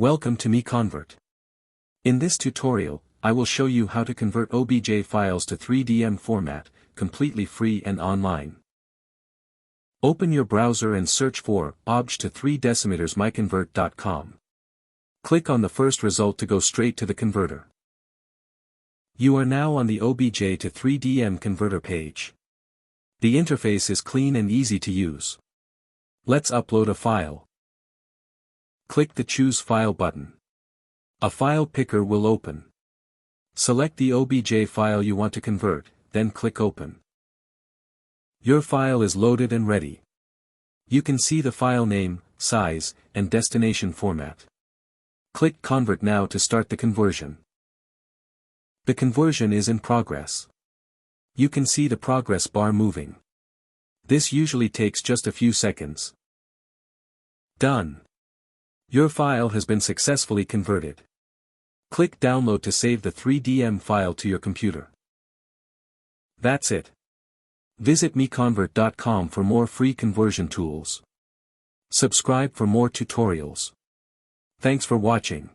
Welcome to MiConvert. In this tutorial, I will show you how to convert OBJ files to 3DM format, completely free and online. Open your browser and search for OBJ to 3 decimeters MiConvert.com. Click on the first result to go straight to the converter. You are now on the OBJ to 3DM converter page. The interface is clean and easy to use. Let's upload a file. Click the Choose File button. A file picker will open. Select the OBJ file you want to convert, then click Open. Your file is loaded and ready. You can see the file name, size, and destination format. Click Convert now to start the conversion. The conversion is in progress. You can see the progress bar moving. This usually takes just a few seconds. Done. Your file has been successfully converted. Click Download to save the 3DM file to your computer. That's it. Visit MiConvert.com for more free conversion tools. Subscribe for more tutorials. Thanks for watching.